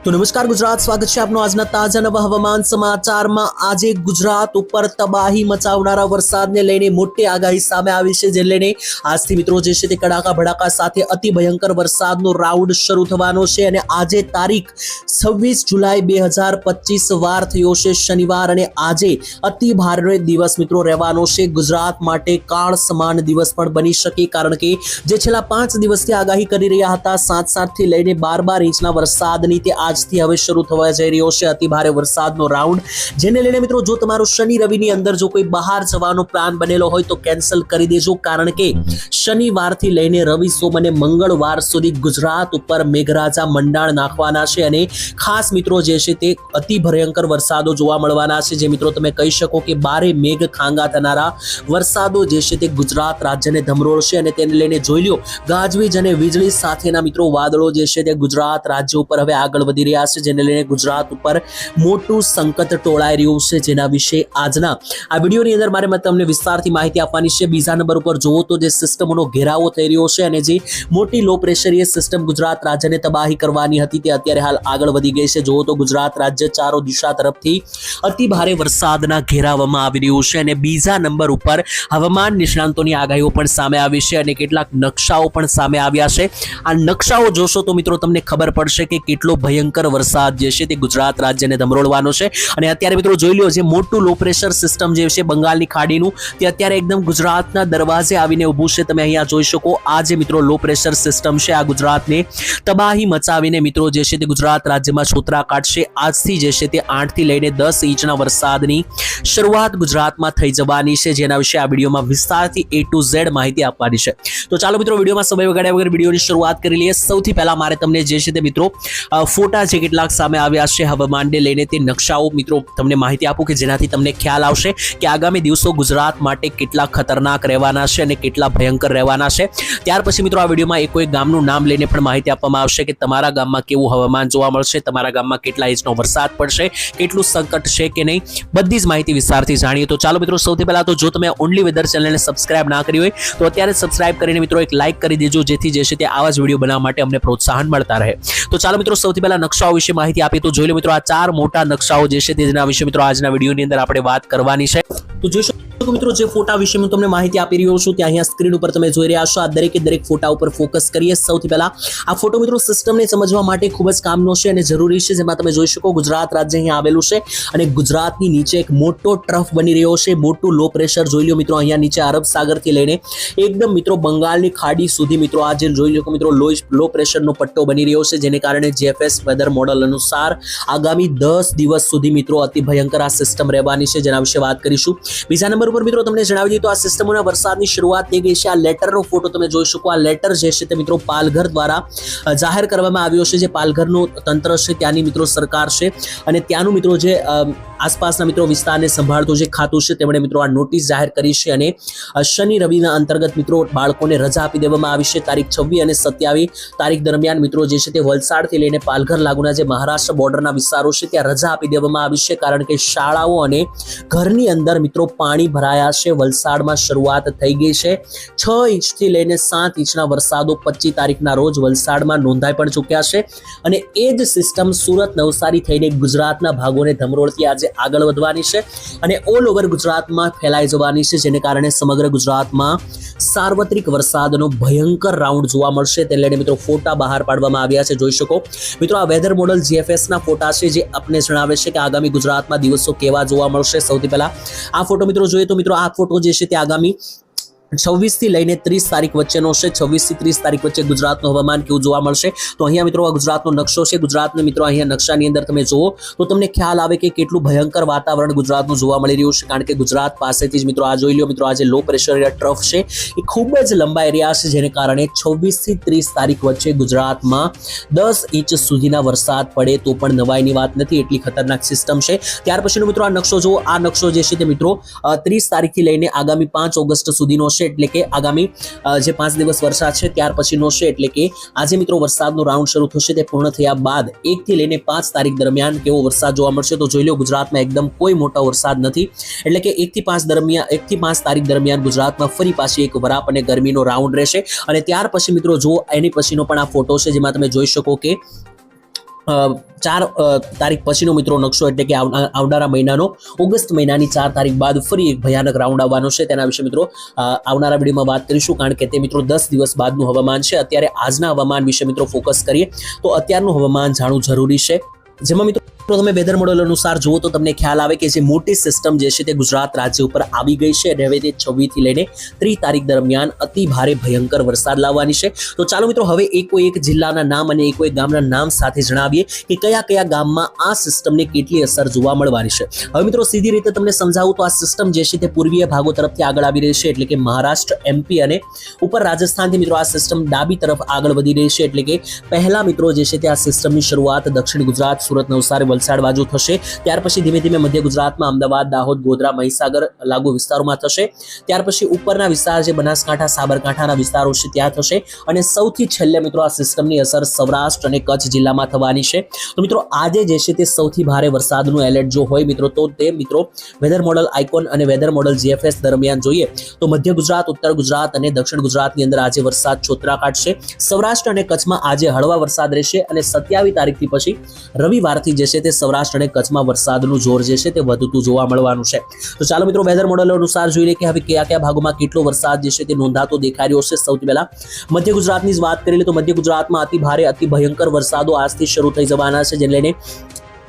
તો નમસ્કાર ગુજરાત, સ્વાગત છે આપનો આજના તાજા નવા હવામાન સમાચારમાં। આજે ગુજરાત ઉપર તબાહી મચાવનારા વરસાદને લઈને મોટી આગાહી સામે આવી છે, જે લઈને આજથી મિત્રો જે છે તે કડાકા ભડાકા સાથે અતિ ભયંકર વરસાદનો રાઉન્ડ શરૂ થવાનો છે। અને આજે તારીખ 26 જુલાઈ 2025 વાર થયો છે શનિવાર, અને આજે અતિ ભારે દિવસ મિત્રો રહેવાનો છે। ગુજરાત માટે કાળ સમાન દિવસ પણ બની શકે, કારણ કે જે છેલ્લા 5 દિવસથી આગાહી કરી રહ્યા હતા 7 થી લઈને 12 ઇંચના વરસાદની, તે આજથી હવે શરૂ થવા જઈ રહ્યો છે અતિ ભારે વરસાદનો રાઉન્ડ, જેને લઈને મિત્રો જો તમારો શનિ રવિની અંદર જો કોઈ બહાર જવાનો પ્લાન બનેલો હોય તો કેન્સલ કરી દેજો, કારણ કે શનિવારથી લઈને રવિ, સોમ અને મંગળવાર સુધી ગુજરાત ઉપર મેઘરાજા મંડાણ નાખવાના છે। અને ખાસ મિત્રો જે છે તે અતિ ભયંકર વરસાદો જોવા મળવાના છે, જે મિત્રો તમે કહી શકો કે બારે મેઘ ખાંગા થનારા વરસાદો જે છે તે ગુજરાત રાજ્યને ધમરોળશે। અને તેને લઈને જોઈ લો, ગાજવીજ અને વીજળી સાથેના મિત્રો વાદળો જે છે તે ગુજરાત રાજ્ય ઉપર હવે આગળ વધી રહ્યા છે, જેને લઈને ગુજરાત ઉપર મોટું સંકટ ટોળાઈ રહ્યું છે, જેના વિશે આજના આ વિડીયોની અંદર મારે તમને વિસ્તારથી માહિતી આપવાની છે। બીજા નંબર ઉપર જોવો તો જે સિસ્ટમોનો ઘેરાવો થઈ રહ્યો છે અને જે મોટી લો પ્રેશરીય સિસ્ટમ ગુજરાત રાજ્યને તબાહી કરવાની હતી, તે અત્યારે હાલ આગળ વધી ગઈ છે। જોવો તો ગુજરાત રાજ્ય ચારો દિશા તરફથી અતિ ભારે વરસાદના ઘેરાવામાં આવી રહ્યું છે। અને બીજા નંબર ઉપર હવામાન નિષ્ણાંતોની આગાહીઓ પણ સામે આવી છે અને કેટલાક નકશાઓ પણ સામે આવ્યા છે। આ નકશાઓ જોશો તો મિત્રો તમને ખબર પડશે કે કેટલો ભયંકર વરસાદ જે છે તે ગુજરાત રાજ્યને ધમરોળવાનો છે। અને અત્યારે મિત્રો જોઈ લો, જે મોટું લો પ્રેશર સિસ્ટમ જે છે બંગાળની ખાડીનું, તે અત્યારે એકદમ ગુજરાતના દરવાજે આવીને ઊભું છે। તમે અહીંયા જોઈ શકો, આ જે મિત્રો લો પ્રેશર સિસ્ટમ છે આ ગુજરાતને તબાહી મચાવીને મિત્રો જે છે તે ગુજરાત રાજ્યમાં છોતરા કાઢશે। આજથી જે છે તે 8 થી લઈને 10 ઇંચના વરસાદની શરૂઆત ગુજરાતમાં થઈ જવાની છે, જેના વિશે આ વિડીયોમાં વિસ્તારથી A to Z માહિતી આપવાની છે। તો ચાલો મિત્રો, વિડીયોમાં સમય વગાડ્યા વગર વિડીયોની શરૂઆત કરી લઈએ। સૌથી પહેલા મારે તમને જે છે તે મિત્રો ફોટા જે કેટલાક સામે આવ્યા છે હવામાનને લઈને, તે નકશાઓ મિત્રો તમને માહિતી આપું કે જેનાથી તમને ખ્યાલ આવશે કે આગામી દિવસો ગુજરાત માટે કેટલા ખતરનાક રહેવાના છે અને કેટલા ભયંકર રહેવાના છે। ત્યાર પછી મિત્રો આ વિડીયોમાં એક ગામનું નામ લઈને પણ માહિતી આપવામાં આવશે કે તમારા ગામમાં કેવું હવામાન જોવા મળશે, તમારા ગામમાં કેટલા ઇંચનો વરસાદ પડશે, કેટલું સંકટ છે કે નહીં, બધી જ માહિતી વિસ્તારથી જાણીએ। તો ચાલો મિત્રો, સૌથી પહેલા તો જો તમે ઓનલી વેધર ચેનલને સબસ્ક્રાઇબ ના કરી હોય તો અત્યારે સબસ્ક્રાઇબ કરીને મિત્રો એક લાઇક કરી દેજો, જેથી જે છે તે આવા જ વિડીયો બનાવવા માટે અમને પ્રોત્સાહન મળતા રહે। તો ચાલો મિત્રો, સૌથી પહેલા નકશાઓ વિશે માહિતી આપીએ તો જોઈ લો મિત્રો, આ 4 મોટા નકશાઓ જે છે તેના વિશે મિત્રો આજના વિડીયોની અંદર આપણે વાત કરવાની છે। તો જોઈ શકો મિત્રો, જે ફોટા વિશે હું તમને માહિતી આપી રહ્યો છું ત્યાં અહીંયા સ્ક્રીન ઉપર તમે જોઈ રહ્યા છો, આ દરેક ફોટા ઉપર ફોકસ કરીએ। સૌથી પહેલા આ ફોટો મિત્રો સિસ્ટમને સમજવા માટે ખૂબ જ કામનો છે અને જરૂરી છે, જેમાં તમે જોઈ શકો ગુજરાત રાજ્ય અહીંયા આવેલું છે અને ગુજરાતની નીચે એક મોટો ટ્રફ બની રહ્યો છે, મોટું લો પ્રેશર જોઈ લો મિત્રો, અહીંયા નીચે અરબ સાગરથી લઈને એકદમ મિત્રો બંગાળની ખાડી સુધી મિત્રો આ જે જોઈ લો મિત્રો લો પ્રેશરનો પટ્ટો બની રહ્યો છે, જેને કારણે GFS વેધર મોડલ અનુસાર આગામી 10 દિવસ સુધી મિત્રો અતિ ભયંકર આ સિસ્ટમ રહેવાની છે, જેના વિશે વાત કરીશું। બીજા નંબર ઉપર મિત્રો તમને જણાવી દઈએ તો આ સિસ્ટમોના વરસાદની શરૂઆત થઈ ગઈ છે। આ લેટરનો ફોટો તમે જોઈ શકો, આ લેટર જે છે તે મિત્રો પાલઘર દ્વારા જાહેર કરવામાં આવ્યો છે, જે પાલઘરનું તંત્ર છે ત્યાંની મિત્રો સરકાર છે અને ત્યાંનું મિત્રો જે આસપાસના મિત્રો વિસ્તારને સંભાળતું જે ખાતું છે તેમણે મિત્રો આ નોટિસ જાહેર કરી છે। અને શનિ રવિના અંતર્ગત મિત્રો બાળકોને રજા આપી દેવામાં આવી છે। તારીખ 26 અને 27 તારીખ દરમિયાન મિત્રો જે છે તે વલસાડથી લઈને પાલઘર લાગુના જે મહારાષ્ટ્ર બોર્ડરના વિસ્તારો છે ત્યાં રજા આપી દેવામાં આવી છે, કારણ કે શાળાઓ અને ઘરની અંદર મિત્રો પાણી ભરાયા છે। વલસાડમાં શરૂઆત થઈ ગઈ છે, 6 ઇંચથી લઈને 7 ઇંચના વરસાદો 25 તારીખના રોજ વલસાડમાં નોંધાઈ પણ ચૂક્યા છે। અને એ જ સિસ્ટમ સુરત, નવસારી થઈને ગુજરાતના ભાગોને ધમરોળતી આજે આગળ વધવાની છે અને ઓલ ઓવર ગુજરાતમાં ફેલાઈ જવાની છે, જેને કારણે સમગ્ર ગુજરાતમાં સાર્વત્રિક વરસાદનો ભયંકર રાઉન્ડ જોવા મળશે। તે લઈને મિત્રો ફોટા બહાર પાડવામાં આવ્યા છે, જોઈ શકો મિત્રો આ વેધર મોડલ GFS ના ફોટા છે, જે આપને જણાવે છે કે આગામી ગુજરાતમાં દિવસો કેવા જોવા મળશે। સૌથી પહેલા આ ફોટો મિત્રો જોઈએ તો મિત્રો આ ફોટો જે છે તે આગામી 26 થી લઈને 30 તારીખ વચ્ચેનો છે। 26 થી 30 તારીખ વચ્ચે ગુજરાતનું હવામાન કેવું જોવા મળશે, તો અહીંયા મિત્રો આ ગુજરાતનો નકશો છે। ગુજરાતને મિત્રો અહીંયા નકશાની અંદર તમે જુઓ તો તમને ખ્યાલ આવે કે કેટલું ભયંકર વાતાવરણ ગુજરાતનું જોવા મળી રહ્યું છે, કારણ કે ગુજરાત પાસેથી જ મિત્રો આ જોઈ લો મિત્રો, આ જે લો પ્રેશર ટ્રફ છે એ ખૂબ જ લંબાઈ રહ્યા છે, જેને કારણે 26 થી 30 તારીખ વચ્ચે ગુજરાતમાં 10 ઇંચ સુધીના વરસાદ પડે તો પણ નવાઈની વાત નથી, એટલી ખતરનાક સિસ્ટમ છે। ત્યાર પછીનો મિત્રો આ નકશો જુઓ, આ નકશો જે છે તે મિત્રો 30 તારીખથી લઈને આગામી 5 ઓગસ્ટ સુધીનો છે, એટલે કે આગામી જે 5 દિવસ વરસાદ છે ત્યાર પછીનો છે, એટલે કે આજે મિત્રો વરસાદનો રાઉન્ડ શરૂ થશે, તે પૂર્ણ થયા બાદ 1 થી લઈને 5 તારીખ દરમિયાન કેવો વરસાદ જોવા મળશે, તો જોઈ લો ગુજરાતમાં એકદમ કોઈ મોટો વરસાદ નથી, એટલે કે 1 થી 5 તારીખ દરમિયાન ગુજરાતમાં ફરી પાછી એક વરાપ અને ગરમીનો રાઉન્ડ રહેશે। અને ત્યાર પછી મિત્રો જો એની પછીનો પણ આ ફોટો છે, જેમાં તમે જોઈ શકો કે ચાર તારીખ પછીનો મિત્રો નકશો એટલે કે આવનારા મહિનાનો ઓગસ્ટ મહિનાની 4 તારીખ બાદ ફરી એક ભયાનક રાઉન્ડ આવવાનો છે. તેના વિશે મિત્રો આવનારા વિડીયોમાં વાત કરીશું, કારણ કે તે મિત્રો 10 દિવસ બાદનું હવામાન છે. અત્યારે આજના હવામાન વિશે મિત્રો ફોકસ કરીએ તો અત્યારનું હવામાન જાણવું જરૂરી છે, જેમાં મિત્રો તમે વેધર મોડેલ અનુસાર જુઓ તો તમને ખ્યાલ આવે કે જે મોટી સિસ્ટમ જે છે તે ગુજરાત રાજ્ય ઉપર આવી ગઈ છે અને હવે તે 26 થી લઈને 30 તારીખ દરમિયાન અતિ ભારે ભયંકર વરસાદ લાવવાની છે. તો ચાલો મિત્રો હવે એકો એક જિલ્લાના નામ અને એકો એક ગામના નામ સાથે જણાવીએ કે કયા કયા ગામમાં આ સિસ્ટમને કેટલી અસર જોવા મળવાની છે. હવે મિત્રો સીધી રીતે તમને સમજાવું તો આ સિસ્ટમ જે છે તે પૂર્વીય ભાગો તરફથી આગળ આવી રહી છે, એટલે કે મહારાષ્ટ્ર, MP અને ઉપર રાજસ્થાનથી મિત્રો આ સિસ્ટમ ડાબી તરફ આગળ વધી રહી છે. એટલે કે પહેલા મિત્રો જે છે તે આ સિસ્ટમની શરૂઆત દક્ષિણ ગુજરાત, સુરત, નવસારી, વલસાડ બાજુ થશે. ત્યાર પછી ધીમે ધીમે મધ્ય ગુજરાતમાં અમદાવાદ, દાહોદ, ગોધરા, મહીસાગર લાગુ વિસ્તારોમાં થશે. ત્યાર પછી ઉપરના વિસ્તાર જે બનાસકાંઠા, સાબરકાંઠાના વિસ્તારો છે ત્યાં થશે અને સૌથી છેલ્લે મિત્રો આ સિસ્ટમની અસર સૌરાષ્ટ્ર અને કચ્છ જિલ્લામાં થવાની છે. તો મિત્રો આજે જે છે તે સૌથી ભારે વરસાદનું એલર્ટ જો હોય મિત્રો તો તે મિત્રો વેધર મોડલ આઇકોન અને વેધર મોડલ GFS દરમિયાન જોઈએ તો મધ્ય ગુજરાત, ઉત્તર ગુજરાત અને દક્ષિણ ગુજરાતની અંદર આજે વરસાદ છોતરા કાઢશે. સૌરાષ્ટ્ર અને કચ્છમાં આજે હળવા વરસાદ રહેશે અને 27 તારીખથી પછી રવિવારથી જે છે તે સૌરાષ્ટ્ર અને કચ્છમાં વરસાદનું જોર જે છે તે વધતું જોવા મળવાનું છે. તો ચાલો મિત્રો વેધર મોડેલો અનુસાર જોઈ લઈએ કે હવે કયા કયા ભાગોમાં કેટલો વરસાદ જે છે તે નોંધાતો દેખાઈ રહ્યો છે. સૌથી પહેલા મધ્ય ગુજરાતની જ વાત કરી લે તો મધ્ય ગુજરાતમાં અતિ ભારે અતિ ભયંકર વરસાદો આજથી શરૂ થઈ જવાના છે, જેને લઈને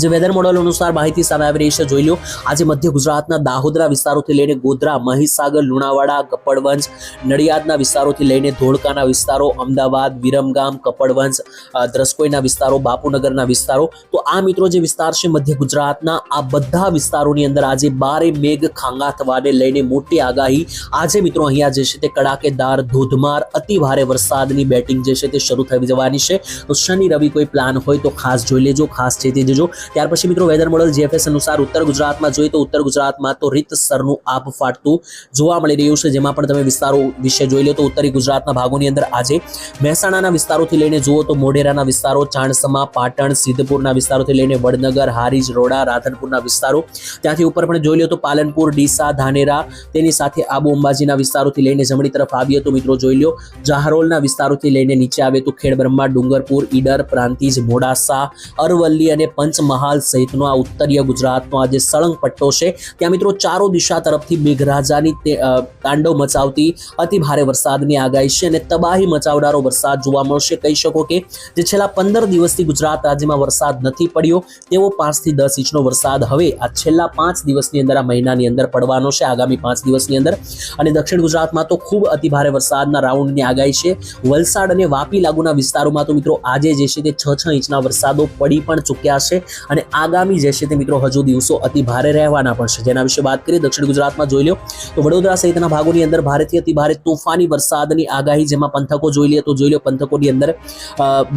જે વેધર મોડેલ અનુસાર માહિતી સામે આવી રહી છે જોઈ લો. આજે મધ્ય ગુજરાતના દાહોદના વિસ્તારોથી લઈને ગોધરા, મહીસાગર, લુણાવાડા, કપડવંજ, નડિયાદના વિસ્તારોથી લઈને ધોળકાના વિસ્તારો, અમદાવાદ, વિરમગામ, કપડવંજ, દ્રસ્કોઈના વિસ્તારો, બાપુનગરના વિસ્તારો. તો આ મિત્રો જે વિસ્તાર છે મધ્ય ગુજરાતના, આ બધા વિસ્તારોની અંદર આજે બારે મેઘ ખાંગા થવાને લઈને મોટી આગાહી. આજે મિત્રો અહીંયા જે છે તે કડાકેદાર, ધોધમાર, અતિ ભારે વરસાદની બેટિંગ જે છે તે શરૂ થઈ જવાની છે. તો શનિ રવિ કોઈ પ્લાન હોય તો ખાસ જોઈ લેજો, ખાસ ચેતી જજો. ત્યાર પછી મિત્રો વેધર મોડલ GFS અનુસાર ઉત્તર ગુજરાતમાં જોઈએ તો ઉત્તર ગુજરાતમાં તો રીતસરનું આપ ફાટતું જોવા મળી રહ્યું છે, જેમાં પણ તમે વિસ્તારો વિશે જોઈ લો તો ઉત્તરી ગુજરાતના ભાગોની અંદર આજે મહેસાણાના વિસ્તારોથી લઈને જુઓ તો મોઢેરાના વિસ્તારો, ચાણસમા, પાટણ, સિદ્ધપુરના વિસ્તારોથી લઈને વડનગર, હારીજ, રોડા, રાધનપુરના વિસ્તારો, ત્યાંથી ઉપર પણ જોઈ લો તો પાલનપુર, ડીસા, ધાનેરા, તેની સાથે આબુ અંબાજીના વિસ્તારોથી લઈને જમણી તરફ આવીએ તો મિત્રો જોઈ લો જાહરોલના વિસ્તારોથી લઈને નીચે આવે તો ખેડબ્રહ્મા, ડુંગરપુર, ઈડર, પ્રાંતિજ, મોડાસા, અરવલ્લી અને પંચમહાલ સહિતનો આ ઉત્તરીય ગુજરાતનો આ જે સળંગ પટ્ટો છે ત્યાં મિત્રો ચારો દિશા તરફથી મેઘરાજાની તાંડવ મચાવતી અતિ ભારે વરસાદની આગાહી છે અને તબાહી મચાવનારો વરસાદ જોવા મળશે. કહી શકો કે જે છેલ્લા 15 દિવસથી ગુજરાત રાજ્યમાં વરસાદ નથી પડ્યો તેવો 5 થી 10 ઇંચનો વરસાદ હવે આ છેલ્લા 5 દિવસની અંદર આ મહિનાની અંદર પડવાનો છે, આગામી 5 દિવસની અંદર. અને દક્ષિણ ગુજરાતમાં તો ખૂબ અતિ ભારે વરસાદના રાઉન્ડની આગાહી છે. વલસાડ અને વાપી લાગુના વિસ્તારોમાં તો મિત્રો આજે જે છે તે 6 ઇંચના વરસાદો પડી પણ ચૂક્યા છે અને આગામી જે છે તે મિત્રો હજુ દિવસો અતિ ભારે રહેવાના પણ છે. જેના વિશે વાત કરીએ દક્ષિણ ગુજરાતમાં જોઈ લો તો વડોદરા સહિતના ભાગોની અંદર ભારેથી અતિ ભારે તોફાની વરસાદની આગાહી, જેમાં પંથકો જોઈ લે તો જોઈ લો પંથકોની અંદર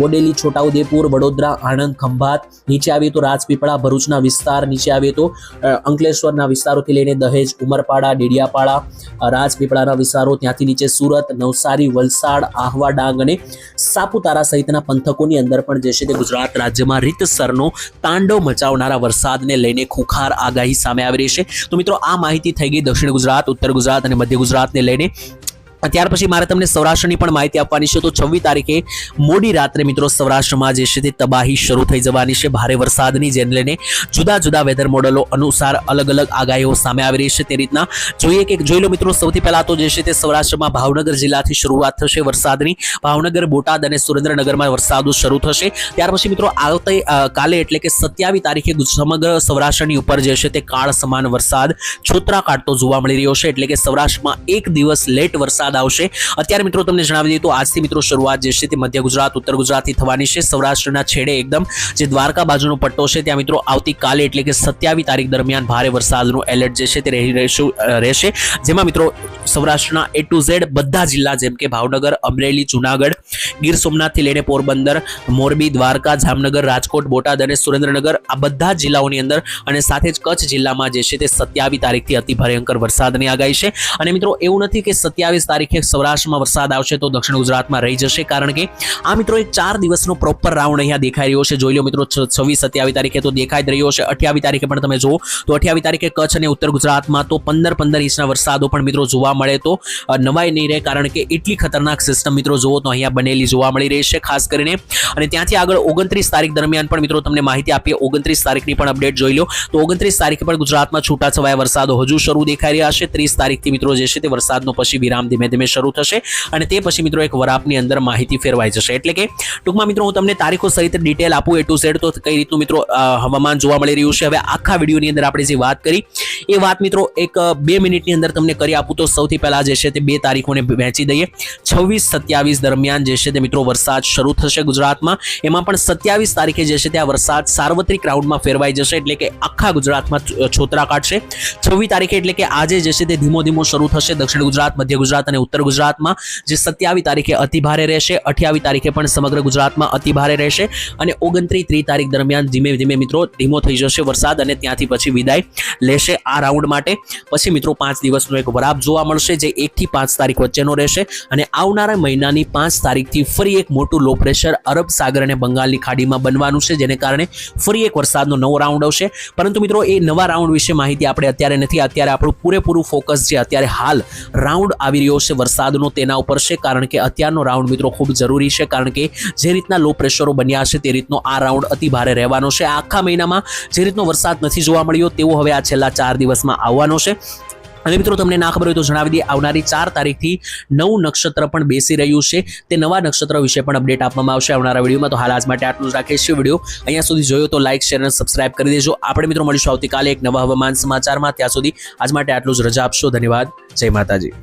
બોડેલી, છોટાઉદેપુર, વડોદરા, આણંદ, ખંભાત, નીચે આવીએ તો રાજપીપળા, ભરૂચના વિસ્તાર, નીચે આવીએ તો અંકલેશ્વરના વિસ્તારોથી લઈને દહેજ, ઉમરપાડા, ડેડિયાપાડા, રાજપીપળાના વિસ્તારો, ત્યાંથી નીચે સુરત, નવસારી, વલસાડ, આહવા, ડાંગ અને સાપુતારા સહિતના પંથકોની અંદર પણ જે છે તે ગુજરાત રાજ્યમાં રીતસરનો તાંડવ મચાવનારા વરસાદને લઈને ખુખાર આગાહી સામે આવી રહી છે. તો મિત્રો આ માહિતી થઈ ગઈ દક્ષિણ ગુજરાત, ઉત્તર ગુજરાત અને મધ્ય ગુજરાતને લઈને. ત્યાર પછી મારે તમને સૌરાષ્ટ્રની પણ માહિતી આપવાની છે. તો 26 તારીખે મોડી રાત્રે મિત્રો સૌરાષ્ટ્રમાં જે છે તે તબાહી શરૂ થઈ જવાની છે ભારે વરસાદની, જેને લઈને જુદા જુદા વેધર મોડલો અનુસાર અલગ અલગ આગાહીઓ સામે આવી રહી છે. તે રીતના જોઈએ કે જોઈ લો મિત્રો સૌથી પહેલા તો જે છે તે સૌરાષ્ટ્રમાં ભાવનગર જિલ્લાથી શરૂઆત થશે વરસાદની. ભાવનગર, બોટાદ અને સુરેન્દ્રનગરમાં વરસાદ શરૂ થશે. ત્યાર પછી મિત્રો આવતે કાલે એટલે કે 27 તારીખે સમગ્ર સૌરાષ્ટ્રની ઉપર જે છે તે કાળ સમાન વરસાદ છોતરા કાઢતો જોવા મળી રહ્યો છે. એટલે કે સૌરાષ્ટ્રમાં એક દિવસ લેટ વરસાદ આવશે. અત્યારે મિત્રો તમને જણાવી દઈએ તો આજથી મિત્રો શરૂઆત જે છે તે મધ્ય ગુજરાત, ઉત્તર ગુજરાતથી થવાની છે. સૌરાષ્ટ્રના છેડે એકદમ જે દ્વારકા બાજુનો પટ્ટો છે ત્યાં મિત્રો આવતીકાલે એટલે કે 27 તારીખ દરમિયાન ભારે વરસાદનું એલર્ટ જે છે તે રહેશે, જેમાં મિત્રો સૌરાષ્ટ્રના A to Z બધા જિલ્લા જેમ કે ભાવનગર, અમરેલી, જુનાગઢ, ગીર સોમનાથથી લઈને પોરબંદર, મોરબી, દ્વારકા, જામનગર, રાજકોટ, બોટાદ અને સુરેન્દ્રનગર આ બધા જિલ્લાઓની અંદર અને સાથે જ કચ્છ જિલ્લામાં જે છે તે 27 તારીખથી અતિ ભયંકર વરસાદની આગાહી છે. અને મિત્રો એવું નથી કે 27 તારીખ તારીખે સૌરાષ્ટ્રમાં વરસાદ આવશે તો દક્ષિણ ગુજરાતમાં રહી જશે, કારણ કે આ મિત્રો એક 4 દિવસનો પ્રોપર રાઉન્ડ અહીંયા દેખાઈ રહ્યો છે. જોઈ લો મિત્રો, 26-27 તારીખે તો દેખાઈ જ રહ્યો છે. 28 તારીખે પણ તમે જુઓ તો 28 તારીખે કચ્છ અને ઉત્તર ગુજરાતમાં તો 15 ઇંચના વરસાદો પણ મિત્રો જોવા મળે તો નવાઈ નહીં રહે, કારણ કે એટલી ખતરનાક સિસ્ટમ મિત્રો જુઓ તો અહીંયા બનેલી જોવા મળી રહી છે ખાસ કરીને. અને ત્યાંથી આગળ 29 તારીખ દરમિયાન પણ મિત્રો તમને માહિતી આપીએ. 29 તારીખની પણ અપડેટ જોઈ લો તો 29 તારીખે પણ ગુજરાતમાં છૂટાછવાયા વરસાદો હજુ શરૂ દેખાઈ રહ્યા છે. 30 તારીખથી મિત્રો જે છે તે વરસાદનો પછી વિરામ ધીમે ધીમે શરૂ થશે અને તે પછી મિત્રો એક વરાપની અંદર માહિતી ફેરવાઈ જશે. એટલે કે ટૂંકમાં મિત્રો હું તમને તારીખો સહિત ડિટેલ આપું A to Z તો કઈ રીતનું મિત્રો હવામાન જોવા મળી રહ્યું છે. હવે આખા વિડીયોની અંદર આપણે જે વાત કરી એ વાત મિત્રો એક 2 મિનિટની અંદર તમને કરી આપું તો સૌથી પહેલા જે છે તે 2 તારીખોને વહેંચી દઈએ. 26-27 દરમિયાન જે છે તે મિત્રો વરસાદ શરૂ થશે ગુજરાતમાં. એમાં પણ 27 તારીખે જે છે તે આ વરસાદ સાર્વત્રિક રાઉન્ડમાં ફેરવાઈ જશે, એટલે કે આખા ગુજરાતમાં છોતરા કાઢશે. 26 તારીખે એટલે કે આજે જે છે તે ધીમો ધીમો શરૂ થશે દક્ષિણ ગુજરાત, મધ્ય ગુજરાત અને ઉત્તર ગુજરાતમાં, જે 27 તારીખે અતિભારે રહેશે. 28 તારીખે પણ સમગ્ર ગુજરાતમાં અતિભારે રહેશે અને 29-30 તારીખ દરમિયાન ધીમે ધીમે મિત્રો ધીમો થઈ જશે વરસાદ અને ત્યાંથી પછી વિદાય લેશે આ રાઉન્ડ માટે. પછી મિત્રો 5 દિવસનો એક વરાપ જોવા મળશે જે 1 થી 5 તારીખ વચ્ચેનો રહેશે અને આવનારા મહિનાની 5 તારીખથી ફરી એક મોટું લો પ્રેશર અરબ સાગર અને બંગાળની ખાડીમાં બનવાનું છે, જેને કારણે ફરી એક વરસાદનો નવો રાઉન્ડ આવશે. પરંતુ મિત્રો એ નવા રાઉન્ડ વિશે માહિતી આપણે અત્યારે નથી. અત્યારે આપણું પૂરેપૂરું ફોકસ છે અત્યારે હાલ રાઉન્ડ આવી રહ્યો છે વરસાદનો તેના ઉપર છે, કારણ કે અત્યારનો રાઉન્ડ મિત્રો ખૂબ જરૂરી છે, કારણ કે જે રીતના લો પ્રેશરો બન્યા છે તે રીતનો આ રાઉન્ડ અતિ ભારે રહેવાનો છે. આખા મહિનામાં જે રીતનો વરસાદ નથી જોવા મળ્યો તેવો હવે આ છેલ્લા 4 દિવસમાં આવવાનો છે. અને મિત્રો તમને ના ખબર હોય તો જણાવી દઈએ, આવનારી 4 તારીખથી નવું નક્ષત્ર પણ બેસી રહ્યું છે. તે નવા નક્ષત્ર વિશે પણ અપડેટ આપવામાં આવશે આવનારા વિડીયોમાં. તો હાલ આજ માટે આટલું જ રાખીશું. વિડીયો અહીંયા સુધી જોયો તો લાઇક, શેર અને સબસ્ક્રાઇબ કરી દેજો. આપણે મિત્રો મળીશું આવતીકાલે એક નવા હવામાન સમાચારમાં. ત્યાં સુધી આજ માટે આટલું જ. રજા આપશો. ધન્યવાદ. જય માતાજી.